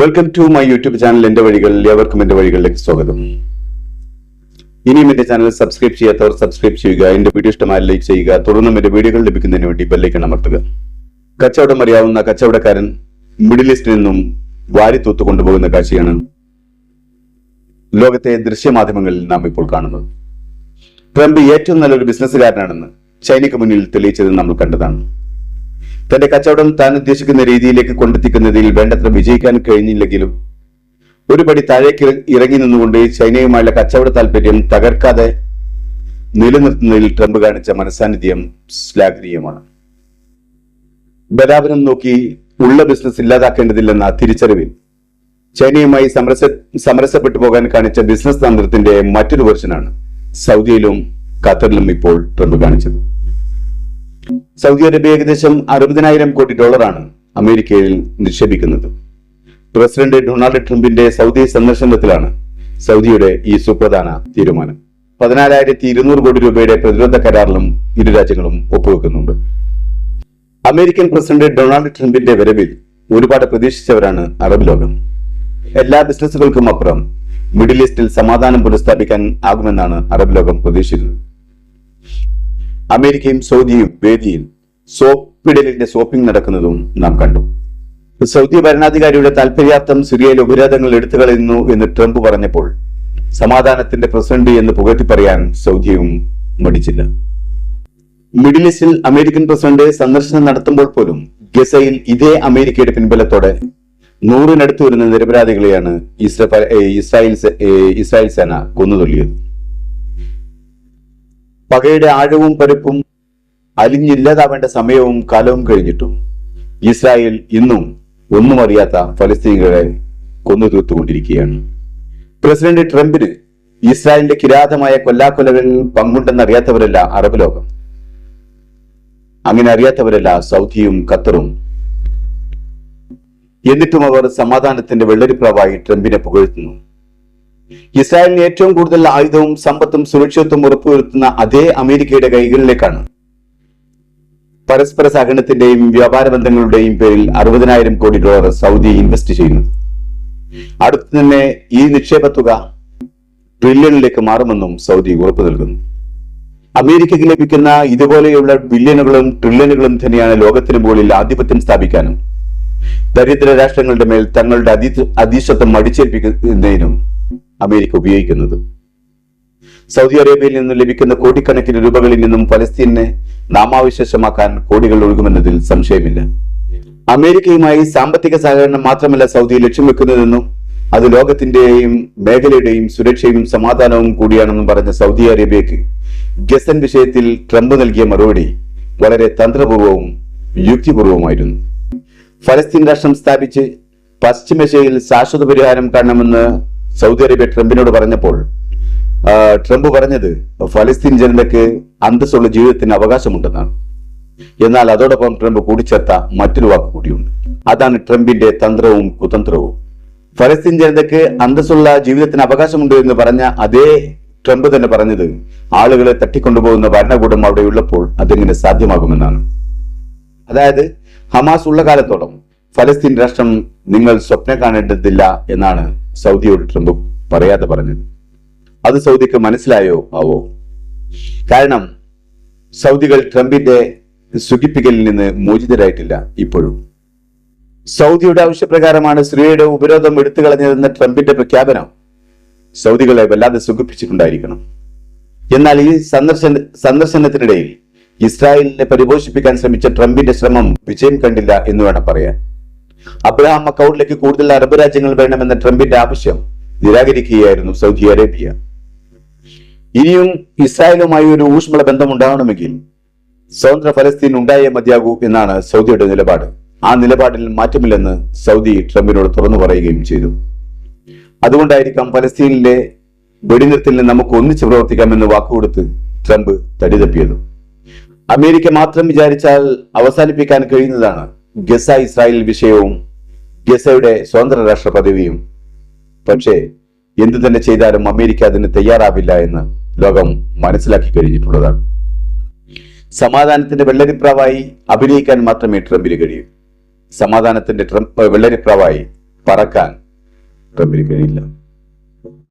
Welcome to my YouTube channel എന്റെ വഴികളിൽ ഏവർക്കും എന്റെ വഴികളിലേക്ക് സ്വാഗതം. ഇനിയും എന്റെ ചാനൽ സബ്സ്ക്രൈബ് ചെയ്യാത്തവർ സബ്സ്ക്രൈബ് ചെയ്യുക, എന്റെ വീഡിയോ ഇഷ്ടമായി ലൈക്ക് ചെയ്യുക, തുടർന്നും എന്റെ വീഡിയോകൾ ലഭിക്കുന്നതിന് വേണ്ടി ബെല്ലൈക്കൺ അമർത്തുക. കച്ചവടം അറിയാവുന്ന കച്ചവടക്കാരൻ മിഡിൽ ഈസ്റ്റിൽ നിന്നും വാരി തൂത്തു കൊണ്ടുപോകുന്ന കാഴ്ചയാണ് ലോകത്തെ ദൃശ്യമാധ്യമങ്ങളിൽ നാം ഇപ്പോൾ കാണുന്നത്. ട്രംപ് ഏറ്റവും നല്ലൊരു ബിസിനസ്സുകാരനാണെന്ന് ചൈനയ്ക്ക് മുന്നിൽ തെളിയിച്ചത് നമ്മൾ കണ്ടതാണ്. തന്റെ കച്ചവടം താൻ ഉദ്ദേശിക്കുന്ന രീതിയിലേക്ക് കൊണ്ടെത്തിക്കുന്നതിൽ വേണ്ടത്ര വിജയിക്കാൻ കഴിഞ്ഞില്ലെങ്കിലും ഒരുപടി താഴേക്ക് ഇറങ്ങി നിന്നുകൊണ്ട് ചൈനയുമായുള്ള കച്ചവട താല്പര്യം തകർക്കാതെ നിലനിർത്തുന്നതിൽ ട്രംപ് കാണിച്ച മനസാന്നിധ്യം ശ്ലാഘനീയമാണ്. ബലാബലം നോക്കി ഉള്ള ബിസിനസ് ഇല്ലാതാക്കേണ്ടതില്ലെന്ന തിരിച്ചറിവിൽ ചൈനയുമായി സമരസപ്പെട്ടു പോകാൻ കാണിച്ച ബിസിനസ് തന്ത്രത്തിന്റെ മറ്റൊരു വെർഷനാണ് സൗദിയിലും ഖത്തറിലും ഇപ്പോൾ ട്രംപ് കാണിച്ചത്. സൗദി അറേബ്യ ഏകദേശം 60,000 കോടി ഡോളറാണ് അമേരിക്കയിൽ നിക്ഷേപിക്കുന്നത്. പ്രസിഡന്റ് ഡൊണാൾഡ് ട്രംപിന്റെ സൗദി സന്ദർശനത്തിലാണ് സൗദിയുടെ ഈ സുപ്രധാന തീരുമാനം. 14,200 കോടി രൂപയുടെ പ്രതിരോധ കരാറിലും ഇരു രാജ്യങ്ങളും ഒപ്പുവെക്കുന്നുണ്ട്. അമേരിക്കൻ പ്രസിഡന്റ് ഡൊണാൾഡ് ട്രംപിന്റെ വരവിൽ ഒരുപാട് പ്രതീക്ഷിച്ചവരാണ് അറബ് ലോകം. എല്ലാ ബിസിനസ്സുകൾക്കും അപ്പുറം മിഡിൽ ഈസ്റ്റിൽ സമാധാനം പുനഃസ്ഥാപിക്കാൻ ആകുമെന്നാണ് അറബ് ലോകം പ്രതീക്ഷിക്കുന്നത്. അമേരിക്കയും സൗദിയും വേദിയിൽ സോപ്പിടലിന്റെ ഷോപ്പിംഗ് നടക്കുന്നതും നാം കണ്ടു. സൗദി ഭരണാധികാരിയുടെ താൽപര്യാർത്ഥം സിറിയയിലെ ഉപരോധങ്ങൾ എടുത്തു കളയുന്നു എന്ന് ട്രംപ് പറഞ്ഞപ്പോൾ സമാധാനത്തിന്റെ പ്രസിഡന്റ് എന്ന് പുകഴ്ത്തി പറയാൻ സൗദിയും മടിച്ചില്ല. മിഡിൽ ഈസ്റ്റിൽ അമേരിക്കൻ പ്രസിഡന്റ് സന്ദർശനം നടത്തുമ്പോൾ പോലും ഗസയിൽ ഇതേ അമേരിക്കയുടെ പിൻബലത്തോടെ 100-നടുത്ത് വരുന്ന നിരപരാധികളെയാണ് ഇസ്രായേൽ സേന കൊന്നുതള്ളിയത്. പകയുടെ ആഴവും പരുപ്പും അലിഞ്ഞില്ലാതാവേണ്ട സമയവും കാലവും കഴിഞ്ഞിട്ടും ഇസ്രായേൽ ഇന്നും ഒന്നും അറിയാത്ത ഫലസ്തീനികളെ കൊന്നു തീർത്തുകൊണ്ടിരിക്കുകയാണ്. പ്രസിഡന്റ് ട്രംപിന് ഇസ്രായേലിന്റെ കിരാതമായ കൊല്ലാക്കൊലകളിൽ പങ്കുണ്ടെന്നറിയാത്തവരല്ല അറബ് ലോകം. അങ്ങനെ അറിയാത്തവരല്ല സൗദിയും ഖത്തറും. എന്നിട്ടും അവർ സമാധാനത്തിന്റെ വെള്ളരിപ്രാവായി ട്രംപിനെ പുകഴ്ത്തുന്നു. ഇസ്രായേലിന് ഏറ്റവും കൂടുതൽ ആയുധവും സമ്പത്തും സുരക്ഷിതത്വം ഉറപ്പുവരുത്തുന്ന അതേ അമേരിക്കയുടെ കൈകളിലേക്കാണ് പരസ്പര സഹകരണത്തിന്റെയും വ്യാപാര ബന്ധങ്ങളുടെയും പേരിൽ 60,000 കോടി ഡോളർ സൗദി ഇൻവെസ്റ്റ് ചെയ്യുന്നത്. അടുത്തു തന്നെ ഈ നിക്ഷേപ തുക ട്രില്യണിലേക്ക് മാറുമെന്നും സൗദി ഉറപ്പു നൽകുന്നു. അമേരിക്കയ്ക്ക് ലഭിക്കുന്ന ഇതുപോലെയുള്ള ബില്യണുകളും ട്രില്യണുകളും തന്നെയാണ് ലോകത്തിന് മുകളിൽ ആധിപത്യം സ്ഥാപിക്കാനും ദരിദ്ര രാഷ്ട്രങ്ങളുടെ മേൽ തങ്ങളുടെ അധീശത്വം അടിച്ചേൽപ്പിക്കുന്നതിനും അമേരിക്ക ഉപയോഗിക്കുന്നത്. സൗദി അറേബ്യയിൽ നിന്ന് ലഭിക്കുന്ന കോടിക്കണക്കിന് രൂപകളിൽ നിന്നും ഫലസ്തീനെ നാമാവിശേഷമാക്കാൻ കോടികൾ ഒഴുകുമെന്നതിൽ സംശയമില്ല. അമേരിക്കയുമായി സാമ്പത്തിക സഹകരണം മാത്രമല്ല സൗദി ലക്ഷ്യം വെക്കുന്നതെന്നും അത് ലോകത്തിന്റെയും മേഖലയുടെയും സുരക്ഷയും സമാധാനവും കൂടിയാണെന്നും പറഞ്ഞ സൗദി അറേബ്യക്ക് ഗസൻ വിഷയത്തിൽ ട്രംപ് നൽകിയ മറുപടി വളരെ തന്ത്രപൂർവവും യുക്തിപൂർവമായിരുന്നു. ഫലസ്തീൻ രാഷ്ട്രം സ്ഥാപിച്ച് പശ്ചിമേഷ്യയിൽ ശാശ്വത പരിഹാരം കാണണമെന്ന് സൗദി അറേബ്യ ട്രംപിനോട് പറഞ്ഞപ്പോൾ ട്രംപ് പറഞ്ഞത് ഫലസ്തീൻ ജനതയ്ക്ക് അന്തസ്സുള്ള ജീവിതത്തിന് അവകാശമുണ്ടെന്നാണ്. എന്നാൽ അതോടൊപ്പം ട്രംപ് കൂടിച്ചേർത്ത മറ്റൊരു വാക്ക് കൂടിയുണ്ട്. അതാണ് ട്രംപിന്റെ തന്ത്രവും കുതന്ത്രവും. ഫലസ്തീൻ ജനതയ്ക്ക് അന്തസ്സുള്ള ജീവിതത്തിന് അവകാശമുണ്ട് എന്ന് പറഞ്ഞ അതേ ട്രംപ് തന്നെ പറഞ്ഞത് ആളുകളെ തട്ടിക്കൊണ്ടുപോകുന്ന ഭരണകൂടം അവിടെ ഉള്ളപ്പോൾ അതെങ്ങനെ സാധ്യമാകുമെന്നാണ്. അതായത് ഹമാസ് ഉള്ള കാലത്തോളം ഫലസ്തീൻ രാഷ്ട്രം നിങ്ങൾ സ്വപ്നം കാണേണ്ടതില്ല എന്നാണ് സൗദിയോട് ട്രംപ് പറയാതെ പറഞ്ഞത്. അത് സൗദിക്ക് മനസ്സിലായോ ആവോ? കാരണം സൗദികൾ ട്രംപിന്റെ സുഖിപ്പിക്കലിൽ നിന്ന് മോചിതരായിട്ടില്ല ഇപ്പോഴും. സൗദിയുടെ ആവശ്യപ്രകാരമാണ് സിറിയയുടെ ഉപരോധം എടുത്തു കളഞ്ഞതെന്ന ട്രംപിന്റെ പ്രഖ്യാപനം സൗദികളെ വല്ലാതെ സുഖിപ്പിച്ചിട്ടുണ്ടായിരിക്കണം. എന്നാൽ ഈ സന്ദർശനത്തിനിടയിൽ ഇസ്രായേലിനെ പരിപോഷിപ്പിക്കാൻ ശ്രമിച്ച ട്രംപിന്റെ ശ്രമം വിജയം കണ്ടില്ല എന്ന് വേണം പറയാൻ. അബ്രഹാം അക്കൗണ്ടിലേക്ക് കൂടുതൽ അറബ് രാജ്യങ്ങൾ വേണമെന്ന ട്രംപിന്റെ ആവശ്യം നിരാകരിക്കുകയായിരുന്നു സൗദി അറേബ്യ. ഇനിയും ഇസ്രായേലുമായി ഒരു ഊഷ്മള ബന്ധം ഉണ്ടാവണമെങ്കിൽ സ്വതന്ത്ര ഫലസ്തീൻ ഉണ്ടായേ മതിയാകൂ എന്നാണ് സൗദിയുടെ നിലപാട്. ആ നിലപാടിൽ മാറ്റമില്ലെന്ന് സൗദി ട്രംപിനോട് തുറന്നു പറയുകയും ചെയ്തു. അതുകൊണ്ടായിരിക്കാം ഫലസ്തീനിലെ വെടിനിർത്തലിന് നമുക്ക് ഒന്നിച്ച് പ്രവർത്തിക്കാമെന്ന് വാക്കുകൊടുത്ത് ട്രംപ് തടിതപ്പിയത്. അമേരിക്ക മാത്രം വിചാരിച്ചാൽ അവസാനിപ്പിക്കാൻ കഴിയുന്നതാണ് ഗസ ഇസ്രായേൽ വിഷയവും ഗസയുടെ സ്വതന്ത്ര രാഷ്ട്ര പദവിയും. പക്ഷേ എന്തു തന്നെ ചെയ്താലും അമേരിക്ക അതിന് തയ്യാറാവില്ല എന്ന് ലോകം മനസ്സിലാക്കി കഴിഞ്ഞിട്ടുള്ളതാണ്. സമാധാനത്തിന്റെ വെള്ളരിപ്രാവായി അഭിനയിക്കാൻ മാത്രമേ ട്രംപിന് കഴിയൂ. സമാധാനത്തിന്റെ വെള്ളരിപ്രാവായി പറക്കാൻ ട്രംപിന് കഴിയില്ല.